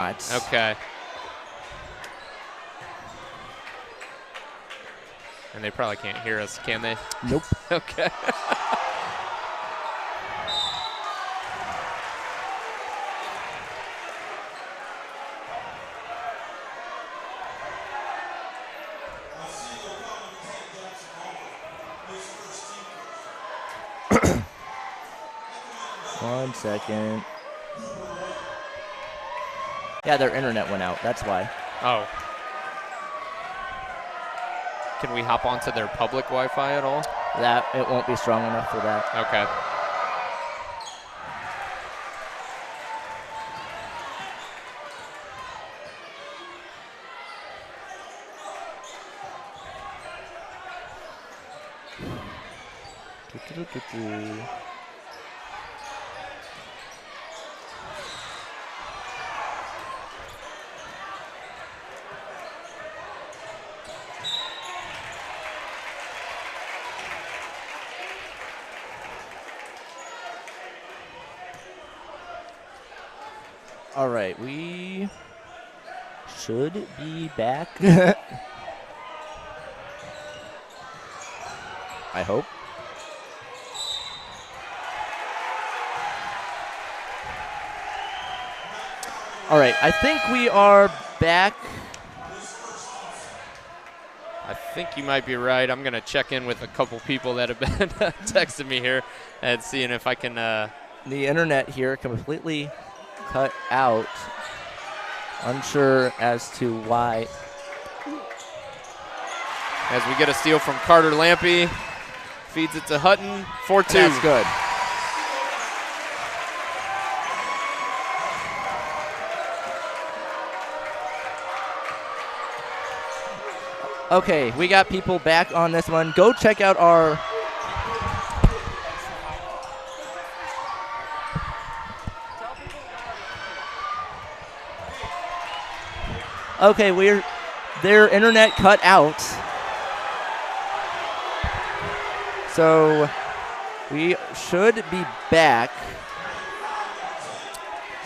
Okay. And they probably can't hear us, can they? Nope. Okay. One second. Yeah, their internet went out. That's why. Oh. Can we hop onto their public Wi-Fi at all? That it won't be strong enough for that. Okay. All right, we should be back. I hope. All right, I think we are back. I think you might be right. I'm going to check in with a couple people that have been texting me here and seeing if I can. The internet here completely cut out. Unsure as to why. As we get a steal from Carter Lampy. Feeds it to Hutton. 4-2. That's good. Okay, we got people back on this one. Go check out our Okay, their internet cut out. So we should be back.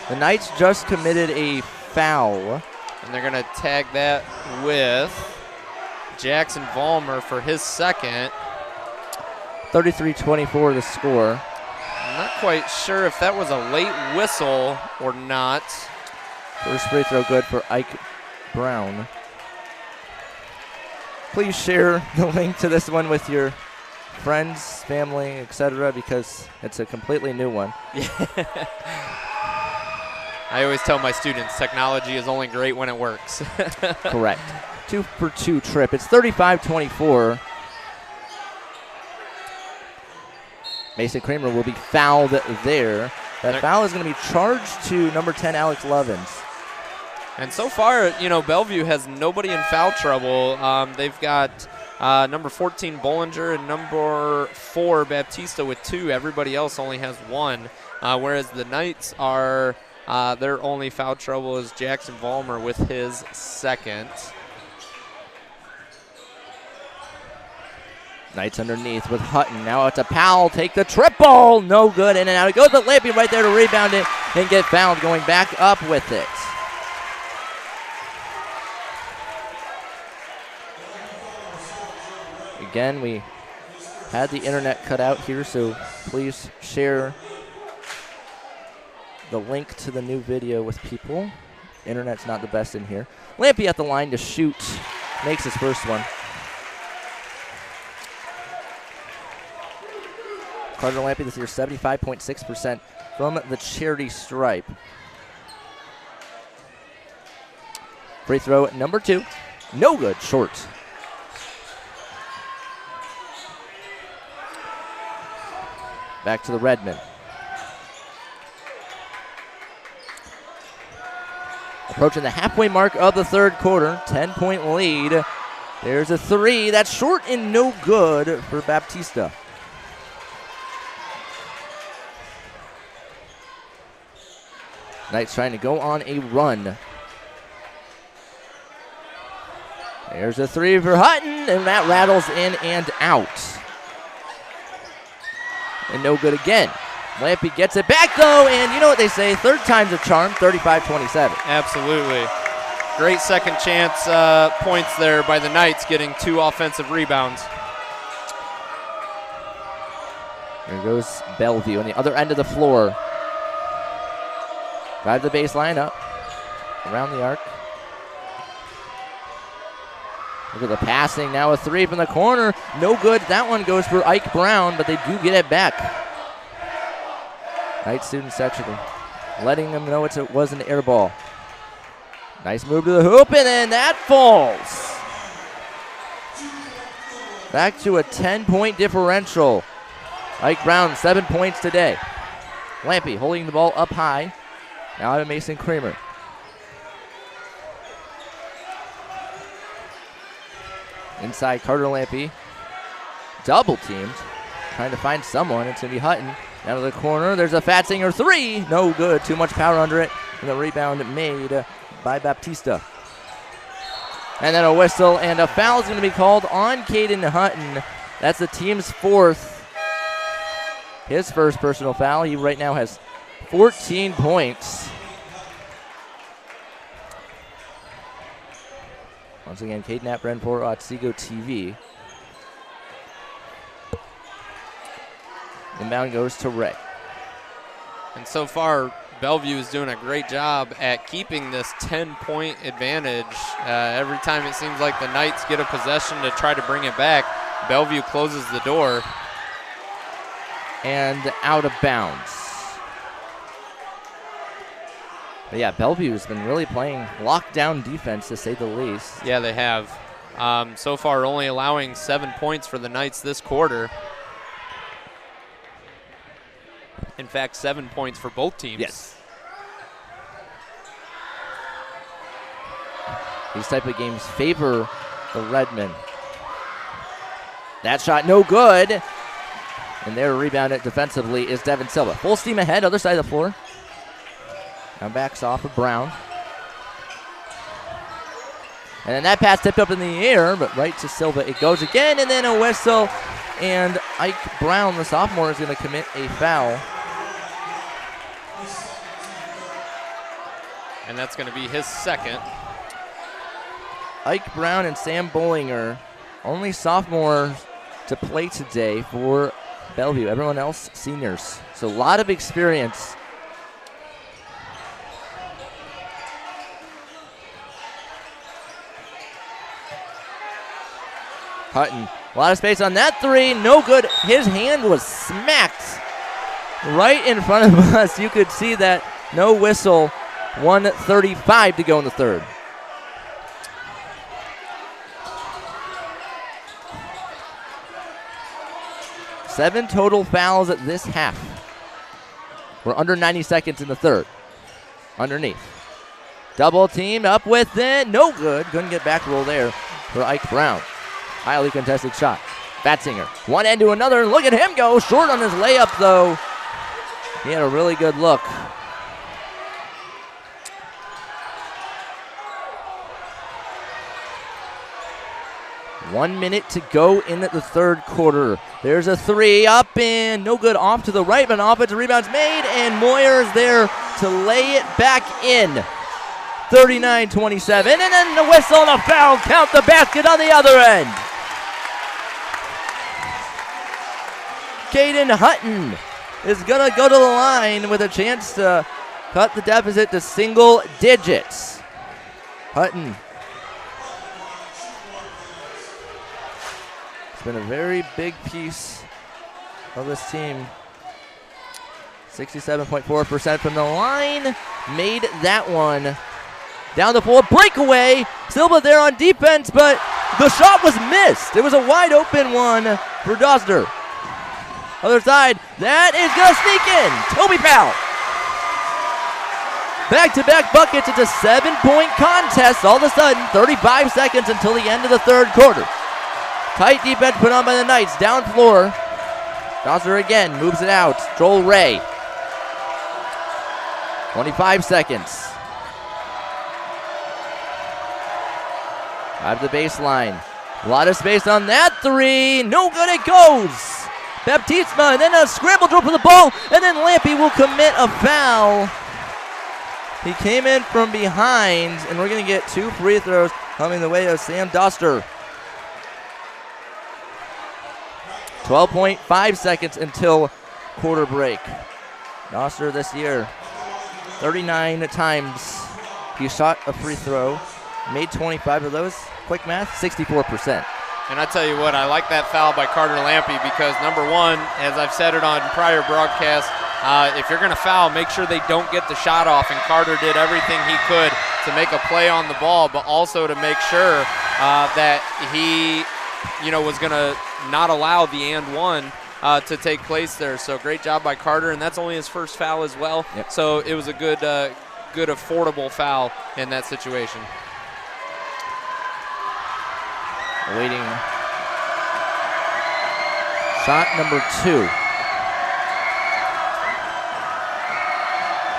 The Knights just committed a foul. And they're going to tag that with Jackson Vollmer for his second. 33-24 the score. I'm not quite sure if that was a late whistle or not. First free throw good for Ike Brown. Please share the link to this one with your friends, family, etc., because it's a completely new one. I always tell my students technology is only great when it works. Correct. 2-for-2 trip. It's 35-24. Mason Kramer will be fouled there. That foul is going to be charged to number 10, Alex Lovins. And so far, Bellevue has nobody in foul trouble. They've got number 14, Bollinger, and number 4, Baptista with 2. Everybody else only has 1. Whereas the Knights are, their only foul trouble is Jackson Vollmer with his second. Knights underneath with Hutton. Now it's a Powell. Take the triple. No good. In and out. It goes to Lampy right there to rebound it and get fouled. Going back up with it. Again, we had the internet cut out here, so please share the link to the new video with people. Internet's not the best in here. Lampy at the line to shoot. Makes his first one. Carter Lampy this year 75.6% from the charity stripe. Free throw number 2. No good. Short. Back to the Redmen. Approaching the halfway mark of the third quarter. 10-point lead. There's a 3. That's short and no good for Baptista. Knights trying to go on a run. There's a 3 for Hutton, and that rattles in and out. And no good again. Lampy gets it back, though, and you know what they say, third time's a charm, 35-27. Absolutely. Great second chance points there by the Knights, getting 2 offensive rebounds. There goes Bellevue on the other end of the floor. Drive the baseline up, around the arc. Look at the passing, now a 3 from the corner. No good, that one goes for Ike Brown, but they do get it back. Knight student section letting them know it was an air ball. Nice move to the hoop, and then that falls. Back to a 10-point differential. Ike Brown, 7 points today. Lampy holding the ball up high. Now to Mason Kramer. Inside Carter Lampy. Double teamed. Trying to find someone. It's going to be Hutton. Down to the corner. There's a Fatzinger 3. No good. Too much power under it. And the rebound made by Baptista. And then a whistle and a foul is going to be called on Caden Hutton. That's the team's 4th. His first personal foul. He right now has 14 points. Once again, Caden Atbren for Otsego TV. Inbound goes to Ray. And so far, Bellevue is doing a great job at keeping this 10-point advantage. Every time it seems like the Knights get a possession to try to bring it back, Bellevue closes the door. And out of bounds. But yeah, Bellevue has been really playing lockdown defense, to say the least. Yeah, they have. So far, only allowing 7 points for the Knights this quarter. In fact, 7 points for both teams. Yes. These type of games favor the Redmen. That shot no good. And their rebound it defensively is Devin Silva. Full steam ahead, other side of the floor. Now backs off of Brown. And then that pass tipped up in the air, but right to Silva it goes again, and then a whistle. And Ike Brown, the sophomore, is going to commit a foul. And that's going to be his second. Ike Brown and Sam Bollinger, only sophomores to play today for Bellevue. Everyone else seniors. So a lot of experience. Hutton, a lot of space on that 3. No good. His hand was smacked right in front of us. You could see that. No whistle. 1:35 to go in the third. Seven total fouls at this half. We're under 90 seconds in the third. Underneath. Double team up with it. No good. Couldn't get back roll there for Ike Brown. Highly contested shot. Batzinger. One end to another. Look at him go. Short on his layup, though. He had a really good look. One minute to go in the third quarter. There's a 3 up and no good, off to the right, but an offensive rebound's made, and Moyer's there to lay it back in. 39-27, and then the whistle and a foul. Count the basket on the other end. Caden Hutton is going to go to the line with a chance to cut the deficit to single digits. Hutton. It's been a very big piece of this team. 67.4% from the line. Made that one. Down the floor, breakaway. Silva there on defense, but the shot was missed. It was a wide open one for Dosner. Other side, that is going to sneak in. Toby Powell. Back-to-back buckets. It's a 7-point contest. All of a sudden, 35 seconds until the end of the third quarter. Tight defense put on by the Knights. Down floor. Dosner again moves it out. Joel Ray. 25 seconds. Drive the baseline. A lot of space on that 3. No good, it goes. Baptiste, and then a scramble drill for the ball, and then Lampy will commit a foul. He came in from behind, and we're going to get 2 free throws coming the way of Sam Doster. 12.5 seconds until quarter break. Doster this year, 39 times he shot a free throw, made 25 of those. Quick math, 64%. And I tell you what, I like that foul by Carter Lampy because, number one, as I've said it on prior broadcasts, if you're going to foul, make sure they don't get the shot off. And Carter did everything he could to make a play on the ball, but also to make sure that he, was going to not allow the and one to take place there. So great job by Carter, and that's only his first foul as well. Yep. So it was a good affordable foul in that situation. Waiting. Shot number 2.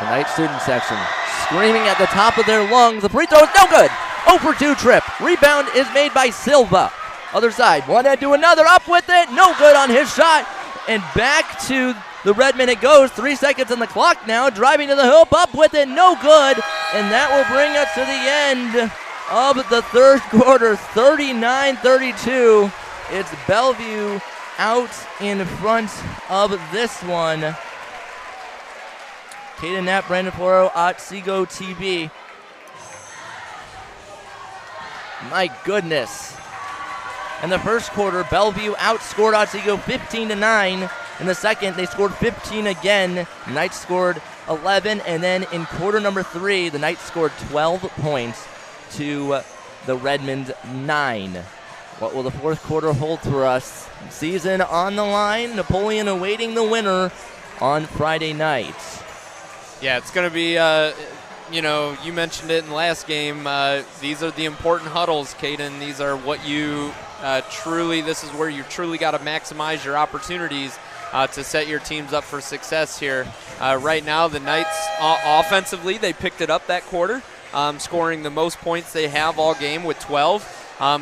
The Knight student section screaming at the top of their lungs. The free throw is no good. 0 for 2 trip. Rebound is made by Silva. Other side, one end to another, up with it. No good on his shot. And back to the Redmen it goes. 3 seconds on the clock now. Driving to the hoop, up with it, no good. And that will bring us to the end of the third quarter, 39-32. It's Bellevue out in front of this one. Caden Knapp, Brandon Floro, Otsego TV. My goodness. In the first quarter, Bellevue outscored Otsego 15-9. In the second, they scored 15 again. Knights scored 11, and then in quarter number 3, the Knights scored 12 points to the Redmonds 9. What will the fourth quarter hold for us? Season on the line. Napoleon awaiting the winner on Friday night. Yeah, it's going to be, you mentioned it in the last game. These are the important huddles, Caden. These are what you this is where you truly got to maximize your opportunities to set your teams up for success here. Right now, the Knights offensively, they picked it up that quarter. Scoring the most points they have all game with 12.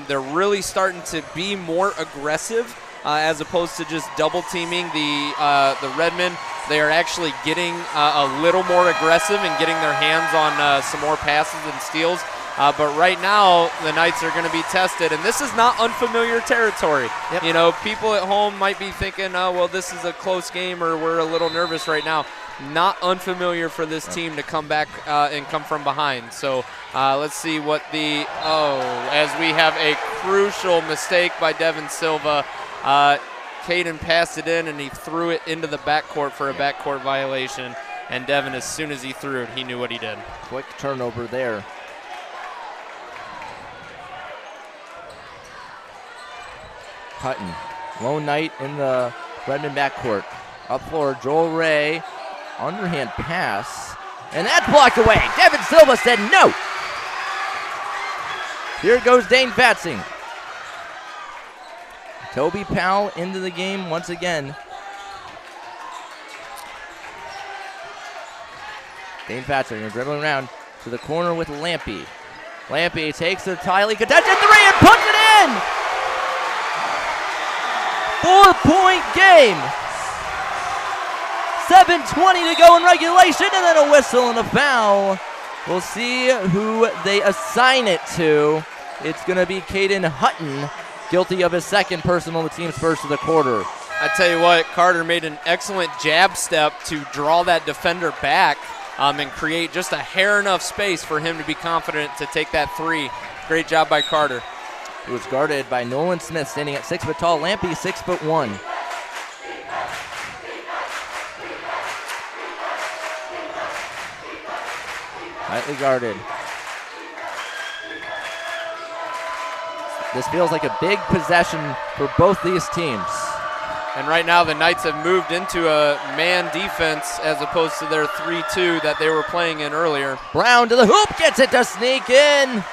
They're really starting to be more aggressive as opposed to just double teaming the Redmen. They are actually getting a little more aggressive and getting their hands on some more passes and steals. But right now, the Knights are going to be tested, and this is not unfamiliar territory. Yep. People at home might be thinking, oh, well, this is a close game or we're a little nervous right now. Not unfamiliar for this team to come back and come from behind. So let's see what as we have a crucial mistake by Devin Silva. Caden passed it in and he threw it into the backcourt for a backcourt violation. And Devin, as soon as he threw it, he knew what he did. Quick turnover there. Hutton, lone Knight in the Redmond backcourt. Up floor, Joel Ray. Underhand pass, and that's blocked away. Devin Silva said no. Here goes Dane Fatzing. Toby Powell into the game once again. Dane Fatzing dribbling around to the corner with Lampy. Lampy takes the highly contested 3 and puts it in. 4-point game. 7:20 to go in regulation, and then a whistle and a foul. We'll see who they assign it to. It's going to be Caden Hutton, guilty of his second personal, the team's first of the quarter. I tell you what, Carter made an excellent jab step to draw that defender back and create just a hair enough space for him to be confident to take that 3. Great job by Carter. He was guarded by Nolan Smith, standing at 6 foot tall. Lampy, 6'1". Tightly guarded. This feels like a big possession for both these teams. And right now the Knights have moved into a man defense as opposed to their 3-2 that they were playing in earlier. Brown to the hoop, gets it to sneak in.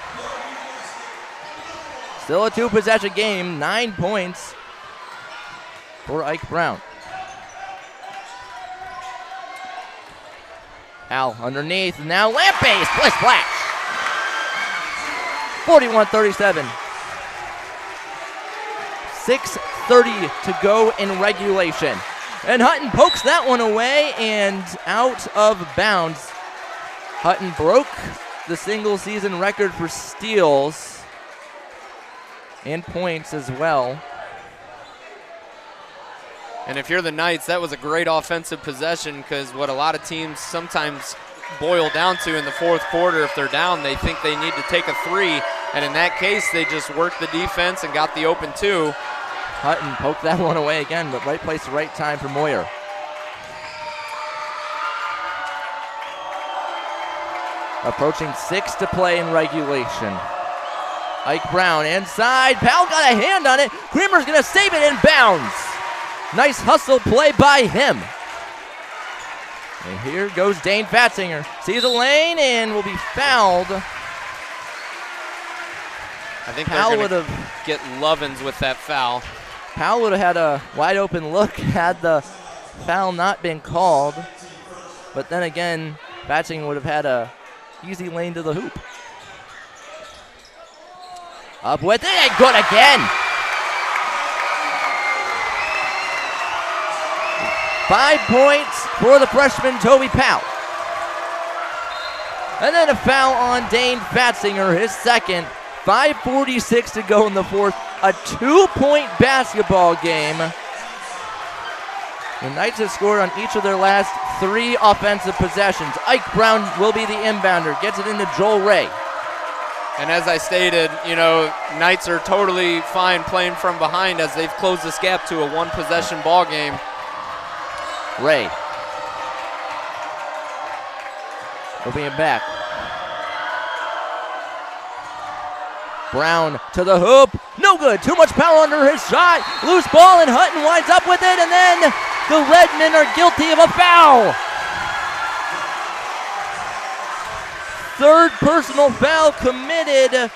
Still a 2-possession game, 9 points for Ike Brown. Al underneath, now Lampy, splish splash. 41-37. 1:30 to go in regulation. And Hutton pokes that one away and out of bounds. Hutton broke the single season record for steals and points as well. And if you're the Knights, that was a great offensive possession, because what a lot of teams sometimes boil down to in the fourth quarter, if they're down, they think they need to take a three. And in that case, they just worked the defense and got the open two. Hutton poked that one away again, but right place, right time for Moyer. Approaching 6 to play in regulation. Ike Brown inside. Powell got a hand on it. Creamer's going to save it in bounds. Nice hustle play by him. And here goes Dane Fatzinger. Sees a lane and will be fouled. I think Powell would have get Lovins with that foul. Powell would have had a wide open look had the foul not been called. But then again, Fatzinger would have had a easy lane to the hoop. Up with it and good again. 5 points for the freshman Toby Powell. And then a foul on Dane Fatzinger, his second. 5:46 to go in the fourth. A 2-point basketball game. The Knights have scored on each of their last 3 offensive possessions. Ike Brown will be the inbounder. Gets it into Joel Ray. And as I stated, you know, Knights are totally fine playing from behind as they've closed this gap to a 1-possession ball game. Ray. Moving it back. Brown to the hoop. No good. Too much power under his shot. Loose ball, and Hutton winds up with it, and then the Redmen are guilty of a foul. Third personal foul committed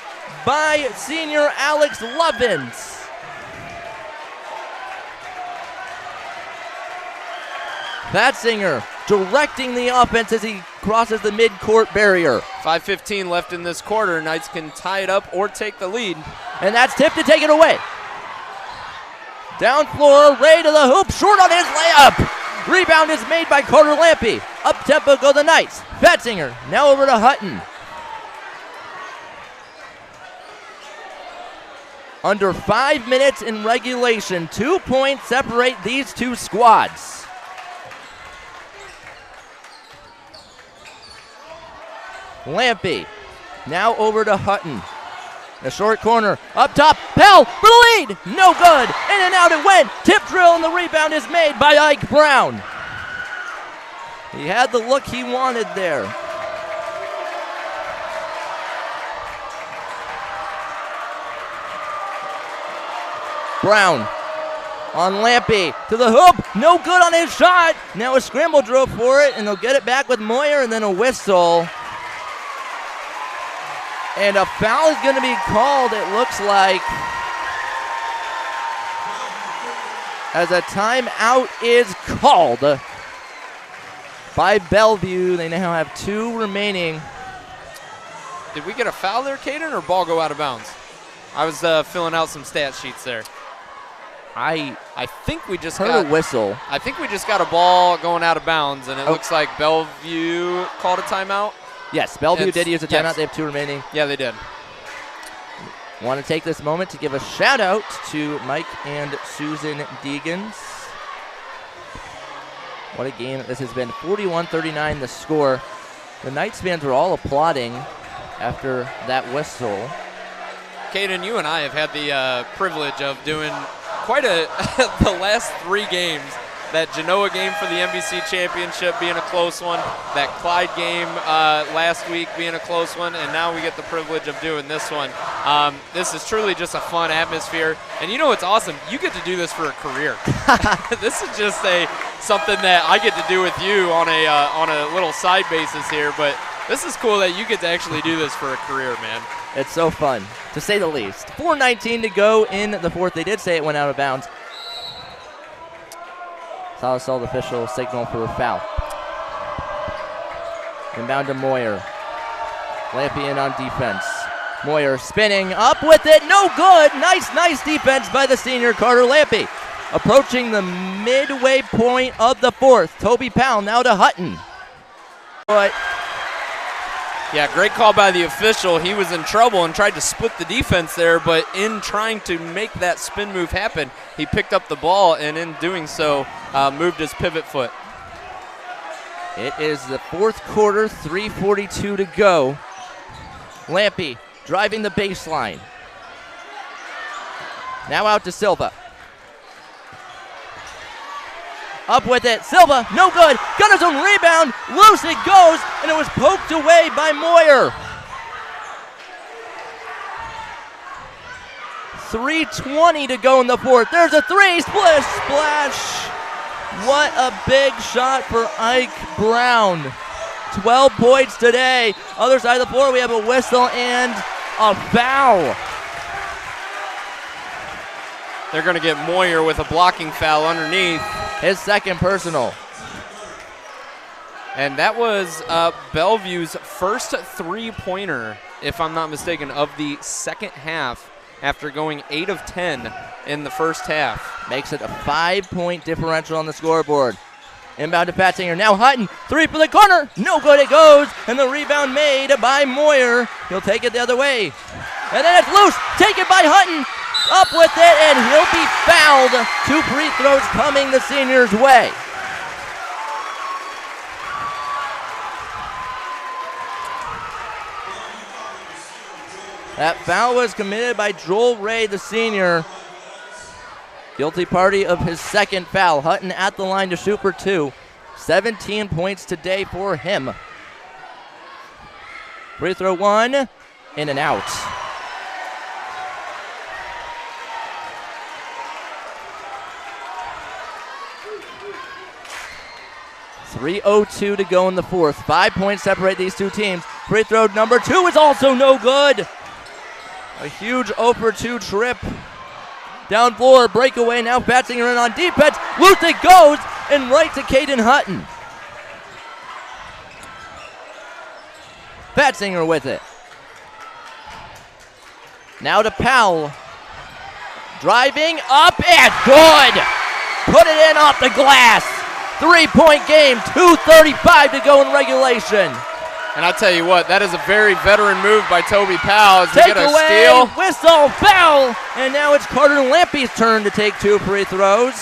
by senior Alex Lovins. Fatzinger directing the offense as he crosses the mid-court barrier. 5:15 left in this quarter. Knights can tie it up or take the lead. And that's tipped to take it away. Down floor, Ray to the hoop, short on his layup. Rebound is made by Carter Lampy. Up tempo go the Knights. Fatzinger now over to Hutton. Under 5 minutes in regulation, 2 points separate these two squads. Lampy now over to Hutton. The short corner, up top, Pell for the lead, no good. In and out it went, tip drill, and the rebound is made by Ike Brown. He had the look he wanted there. Brown on Lampy to the hoop, no good on his shot. Now a scramble drill for it, and they'll get it back with Moyer, and then a whistle. And a foul is going to be called, it looks like, as a timeout is called by Bellevue. They now have 2 remaining. Did we get a foul there, Caden, or ball go out of bounds? I was filling out some stat sheets there. I think we just heard got a whistle. I think we just got a ball going out of bounds, and it looks like Bellevue called a timeout. Yes, Bellevue did use a timeout. Yes. They have 2 remaining. Yeah, they did. Want to take this moment to give a shout out to Mike and Susan Deegans. What a game this has been. 41-39 the score. The Knights fans were all applauding after that whistle. Caden, you and I have had the privilege of doing quite the last 3 games. That Genoa game for the NBC Championship being a close one, that Clyde game last week being a close one, and now we get the privilege of doing this one. This is truly just a fun atmosphere, and you know what's awesome? You get to do this for a career. This is just something that I get to do with you on a little side basis here, but this is cool that you get to actually do this for a career, man. It's so fun, to say the least. 4:19 to go in the fourth. They did say it went out of bounds. Saw the official signal for a foul. Inbound to Moyer. Lampy in on defense. Moyer spinning up with it, no good. Nice defense by the senior Carter Lampy. Approaching the midway point of the fourth. Toby Powell now to Hutton. But yeah, great call by the official. He was in trouble and tried to split the defense there, but in trying to make that spin move happen, he picked up the ball and in doing so moved his pivot foot. It is the fourth quarter, 3:42 to go. Lampy driving the baseline. Now out to Silva. Up with it, Silva, no good, got his own rebound, loose it goes, and it was poked away by Moyer. 3:20 to go in the fourth. There's a three, splash. What a big shot for Ike Brown. 12 points today. Other side of the floor, we have a whistle and a foul. They're going to get Moyer with a blocking foul underneath. His second personal. And that was Bellevue's first three-pointer, if I'm not mistaken, of the second half after going 8 of 10 in the first half. Makes it a 5-point differential on the scoreboard. Inbound to Patzinger. Now Hutton. Three for the corner. No good it goes. And the rebound made by Moyer. He'll take it the other way. And then it's loose. Taken by Hutton. Up with it, and he'll be fouled. 2 free throws coming the senior's way. That foul was committed by Joel Ray, the senior. Guilty party of his second foul. Hutton at the line to shoot for 2. 17 points today for him. Free throw 1, in and out. .302 to go in the fourth. 5 points separate these two teams. Free throw number 2 is also no good. A huge 0 for 2 trip. Down floor, breakaway, now Patzinger in on defense. Loose it goes, and right to Caden Hutton. Patzinger with it. Now to Powell. Driving up and good. Put it in off the glass. 3-point game, 2:35 to go in regulation. And I'll tell you what, that is a very veteran move by Toby Powell as Take they get a away, steal. Whistle, foul, and now it's Carter Lampy's turn to take 2 free throws.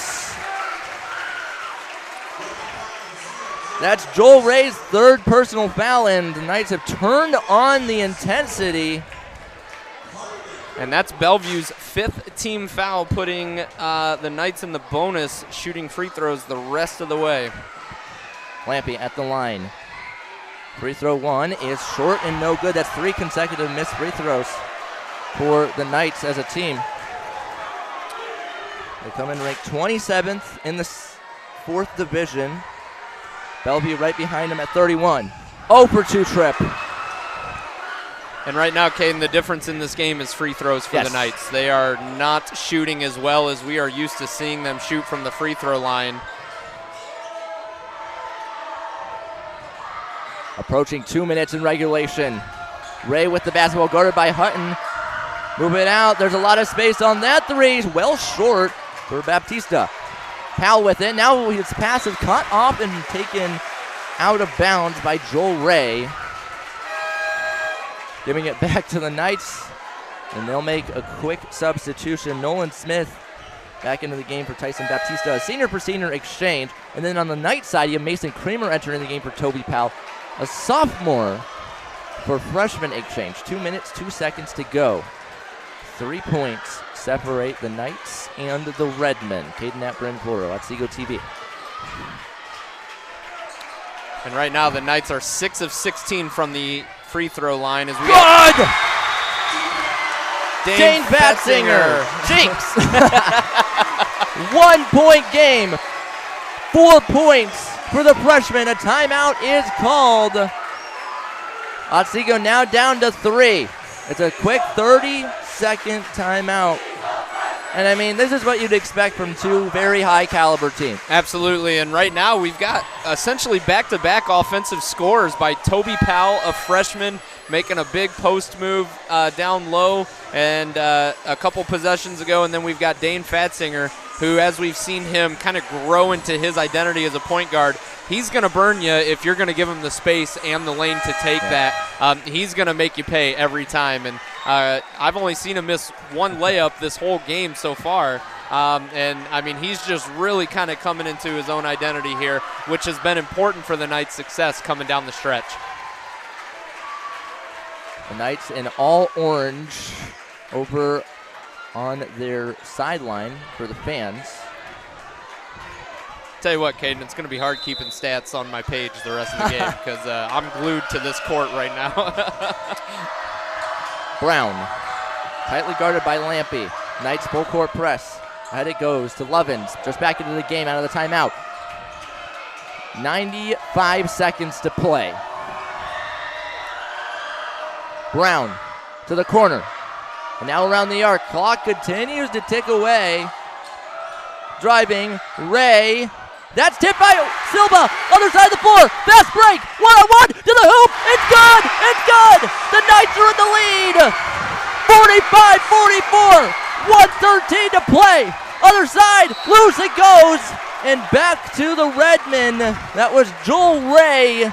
That's Joel Ray's third personal foul, and the Knights have turned on the intensity. And that's Bellevue's 5th team foul, putting the Knights in the bonus, shooting free throws the rest of the way. Lampy at the line. Free throw 1 is short and no good. That's 3 consecutive missed free throws for the Knights as a team. They come in ranked 27th in the 4th division. Bellevue right behind them at 31. 0 for 2 trip. And right now, Caden, the difference in this game is free throws for the Knights. They are not shooting as well as we are used to seeing them shoot from the free throw line. Approaching 2 minutes in regulation. Ray with the basketball guarded by Hutton. Move it out. There's a lot of space on that three. Well short for Baptista. Powell with it. Now his pass is cut off and taken out of bounds by Joel Ray. Giving it back to the Knights, and they'll make a quick substitution. Nolan Smith back into the game for Tyson Baptista. A senior for senior exchange. And then on the Knight side, you have Mason Creamer entering the game for Toby Powell. A sophomore for freshman exchange. 2 minutes, 2 seconds to go. 3 points separate the Knights and the Redmen. Caden Napper and Floro at Seago TV. And right now the Knights are 6 of 16 from the free throw line as we good! Dane Patzinger. Jinx! 1 point game. 4 points for the freshman. A timeout is called. Otsego now down to 3. It's a quick 30-second timeout. And I mean, this is what you'd expect from 2 very high caliber teams. Absolutely, and right now we've got essentially back-to-back offensive scores by Toby Powell, a freshman, making a big post move down low, and a couple possessions ago. And then we've got Dane Fatzinger, who, as we've seen him kind of grow into his identity as a point guard, he's going to burn you if you're going to give him the space and the lane to take that. He's going to make you pay every time. And I've only seen him miss one layup this whole game so far. And, I mean, he's just really kind of coming into his own identity here, which has been important for the Knights' success coming down the stretch. The Knights in all orange over on their sideline for the fans. Tell you what, Caden, it's going to be hard keeping stats on my page the rest of the game because I'm glued to this court right now. Brown, tightly guarded by Lampy. Knights full court press. Ahead it goes to Lovins, just back into the game out of the timeout. 95 seconds to play. Brown to the corner. And now around the arc. Clock continues to tick away. Driving, Ray. That's tipped by Silva. Other side of the floor. Fast break. One-on-one to the hoop. It's good. It's good. The Knights are in the lead. 45-44. 1:13 to play. Other side. Loose it goes. And back to the Redmen. That was Joel Ray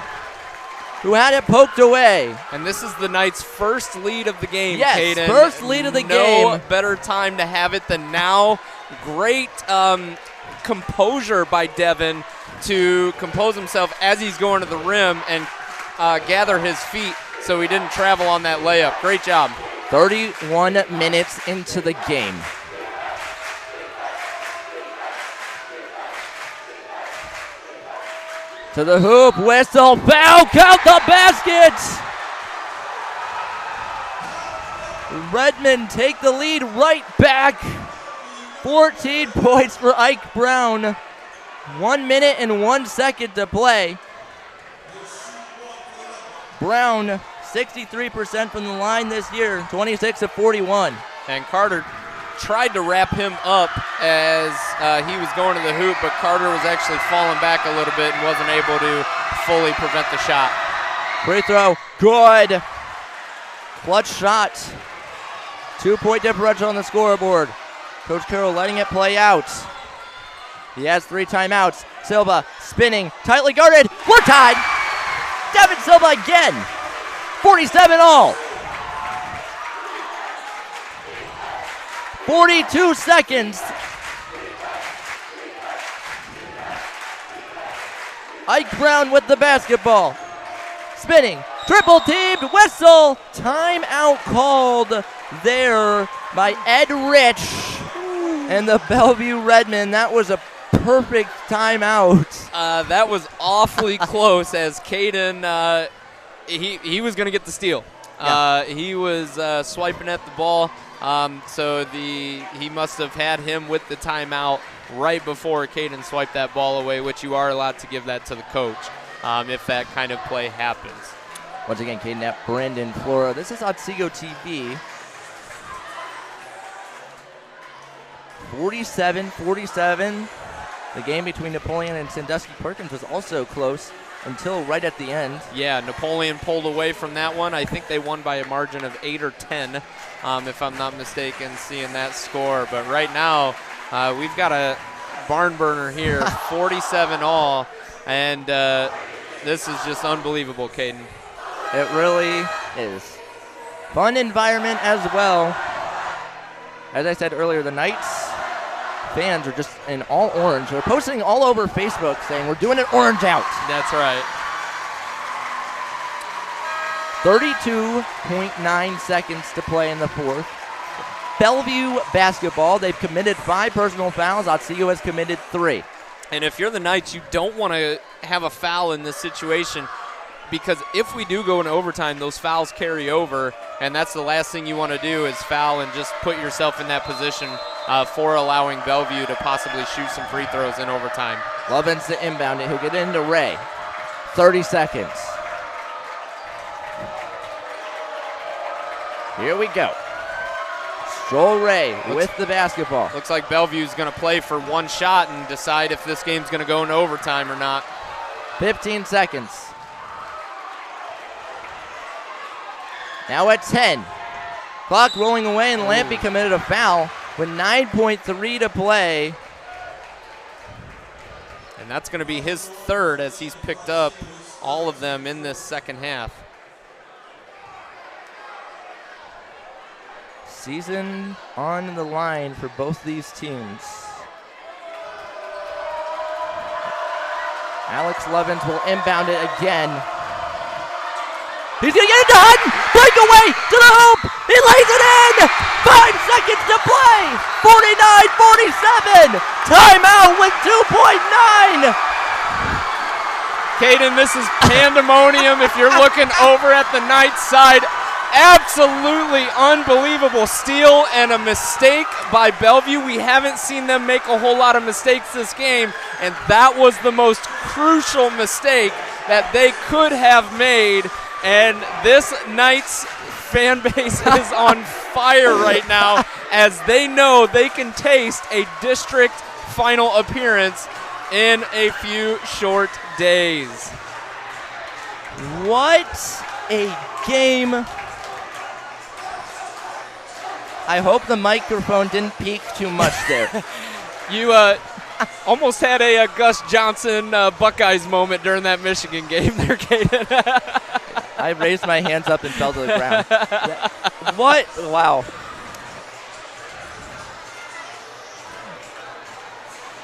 who had it poked away. And this is the Knights' first lead of the game, yes, Caden. First lead of the game. No better time to have it than now. Great composure by Devin to compose himself as he's going to the rim and gather his feet so he didn't travel on that layup. Great job. 31 minutes into the game. To the hoop, whistle, foul, count the baskets! Redmond take the lead right back. 14 points for Ike Brown. 1 minute and 1 second to play. Brown, 63% from the line this year, 26 of 41. And Carter tried to wrap him up as he was going to the hoop, but Carter was actually falling back a little bit and wasn't able to fully prevent the shot. Free throw, good. Clutch shot. 2-point differential on the scoreboard. Coach Carroll letting it play out. He has 3 timeouts. Silva spinning, tightly guarded. We're tied. Devin Silva again. 47 all. 42 seconds. Ike Brown with the basketball. Spinning, triple teamed, whistle. Timeout called there by Ed Rich and the Bellevue Redmen. That was a perfect timeout. That was awfully close as Caden, he was going to get the steal. Yeah. He was swiping at the ball. So he must have had him with the timeout right before Caden swiped that ball away, which you are allowed to give that to the coach if that kind of play happens. Once again, Caden at Brandon, Flora. This is Otsego TV. 47-47. The game between Napoleon and Sandusky Perkins was also close until right at the end. Yeah, Napoleon pulled away from that one. I think they won by a margin of 8 or 10, if I'm not mistaken, seeing that score. But right now, we've got a barn burner here, 47 all, and this is just unbelievable, Caden. It really is. Fun environment as well. As I said earlier, the Knights fans are just in all orange. They're posting all over Facebook saying, we're doing it orange out. That's right. 32.9 seconds to play in the fourth. Bellevue basketball, they've committed 5 personal fouls. Otsego has committed 3. And if you're the Knights, you don't want to have a foul in this situation, because if we do go into overtime, those fouls carry over, and that's the last thing you want to do is foul and just put yourself in that position for allowing Bellevue to possibly shoot some free throws in overtime. Lovins to inbound it. He'll get it into Ray. 30 seconds. Here we go. Joel Ray with the basketball. Looks like Bellevue's going to play for one shot and decide if this game's going to go into overtime or not. 15 seconds. Now at 10. Clock rolling away, and Lampy committed a foul with 9.3 to play. And that's going to be his third as he's picked up all of them in this second half. Season on the line for both these teams. Alex Levins will inbound it again. He's going to get it done! Breakaway to the hoop! He lays it in! 5 seconds to play! 49-47! Timeout with 2.9! Caden, this is pandemonium if you're looking over at the Knights side. Absolutely unbelievable steal and a mistake by Bellevue. We haven't seen them make a whole lot of mistakes this game, and that was the most crucial mistake that they could have made. And this Knights fan base is on fire right now as they know they can taste a district final appearance in a few short days. What a game. I hope the microphone didn't peak too much there. You almost had a Gus Johnson Buckeyes moment during that Michigan game there, Caden. I raised my hands up and fell to the ground. What? Wow.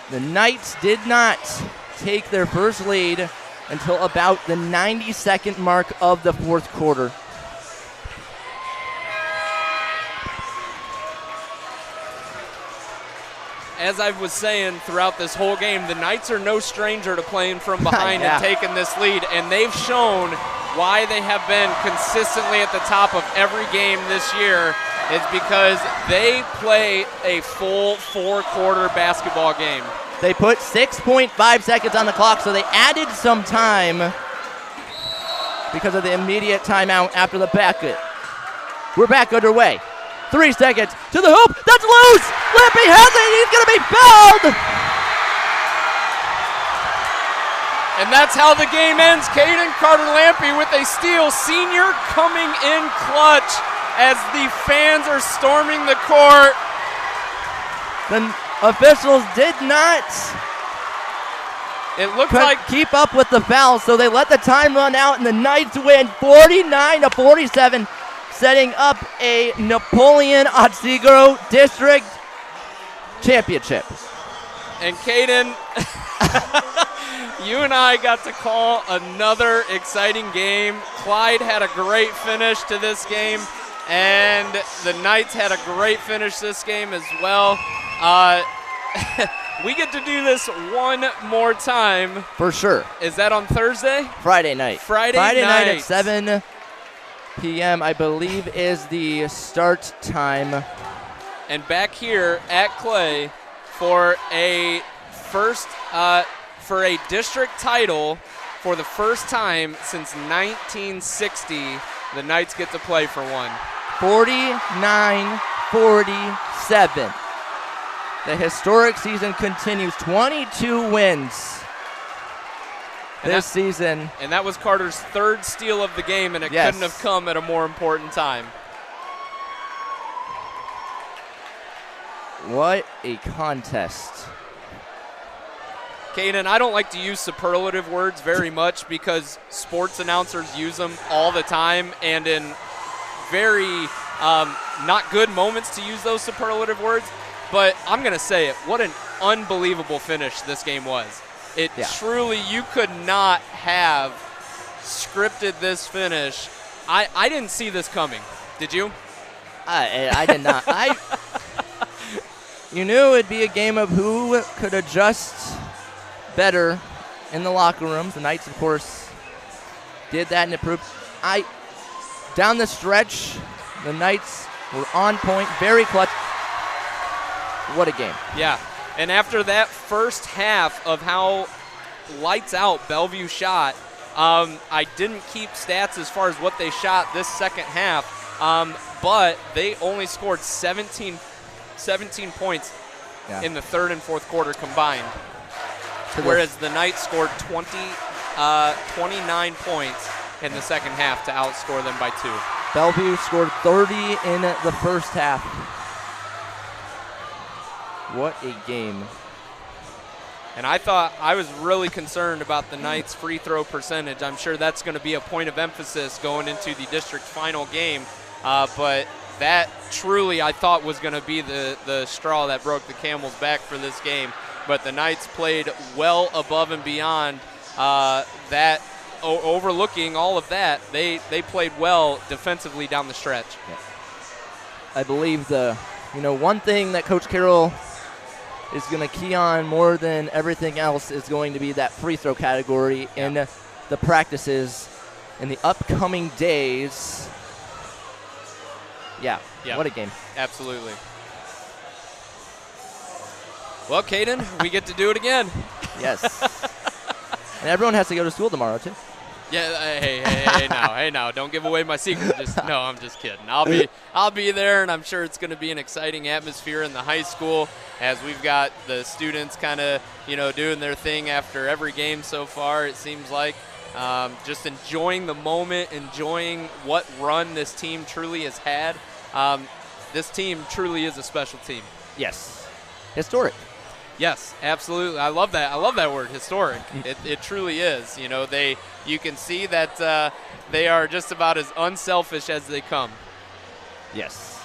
The Knights did not take their first lead until about the 90-second mark of the fourth quarter. As I was saying throughout this whole game, the Knights are no stranger to playing from behind and taking this lead, and they've shown why they have been consistently at the top of every game this year is because they play a full four-quarter basketball game. They put 6.5 seconds on the clock, so they added some time because of the immediate timeout after the bucket. We're back underway. 3 seconds to the hoop. That's loose. Lampy has it. He's going to be fouled. And that's how the game ends. Caden Carter Lampy with a steal. Senior coming in clutch as the fans are storming the court. The officials did not keep up with the foul, so they let the time run out, and the Knights win 49-47. Setting up a Napoleon Otsego District Championship. And Caden, you and I got to call another exciting game. Clyde had a great finish to this game, and the Knights had a great finish this game as well. We get to do this one more time. For sure. Is that on Thursday? Friday night. Friday night at 7 p.m., I believe, is the start time. And back here at Clay for a district title for the first time since 1960, the Knights get to play for one. 49-47. The historic season continues. 22 wins this season. And that was Carter's third steal of the game, and it couldn't have come at a more important time. What a contest. Caden, I don't like to use superlative words very much because sports announcers use them all the time, and in very not good moments to use those superlative words. But I'm going to say it. What an unbelievable finish this game was. Truly, you could not have scripted this finish. I didn't see this coming. Did you? I did not. You knew it'd be a game of who could adjust better in the locker rooms. The Knights, of course, did that and improved. Down the stretch, the Knights were on point, very clutch. What a game. Yeah, and after that first half of how lights out Bellevue shot, I didn't keep stats as far as what they shot this second half, but they only scored 17 points in the third and fourth quarter combined, whereas the Knights scored 29 points in the second half to outscore them by 2. Bellevue scored 30 in the first half. What a game. And I was really concerned about the Knights' free throw percentage. I'm sure that's going to be a point of emphasis going into the district final game. But that truly, I thought, was going to be the straw that broke the camel's back for this game. But the Knights played well above and beyond that. Overlooking all of that, they played well defensively down the stretch. Yeah. I believe one thing that Coach Carroll is going to key on more than everything else is going to be that free throw category in the practices in the upcoming days. Yeah, what a game. Absolutely. Well, Caden, we get to do it again. Yes. And everyone has to go to school tomorrow, too. Yeah, hey now, don't give away my secret. No, I'm just kidding. I'll be there, and I'm sure it's going to be an exciting atmosphere in the high school as we've got the students kind of, doing their thing after every game so far. It seems like just enjoying the moment, enjoying what run this team truly has had. This team truly is a special team. Yes, historic. Yes, absolutely. I love that. I love that word, historic. It truly is. You can see that they are just about as unselfish as they come. Yes.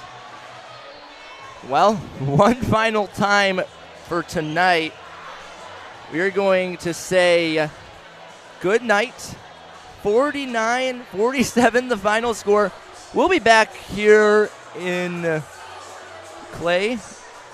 Well, one final time for tonight. We are going to say good night. 49-47 the final score. We'll be back here in Clay.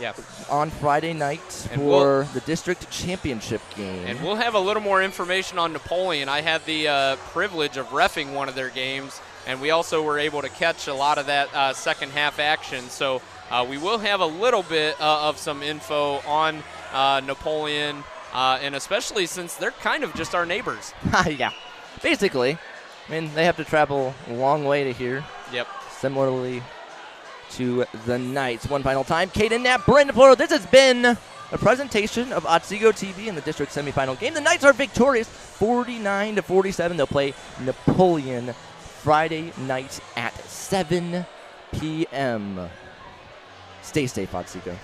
Yeah. On Friday night for the district championship game. And we'll have a little more information on Napoleon. I had the privilege of reffing one of their games, and we also were able to catch a lot of that second half action. So we will have a little bit of some info on Napoleon, and especially since they're kind of just our neighbors. Yeah, basically. I mean, they have to travel a long way to here. Yep. Similarly to the Knights. One final time. Caden Knapp, Brendan Floro. This has been a presentation of Otsego TV in the district semifinal game. The Knights are victorious 49-47. They'll play Napoleon Friday night at 7 p.m. Stay safe, Otsego.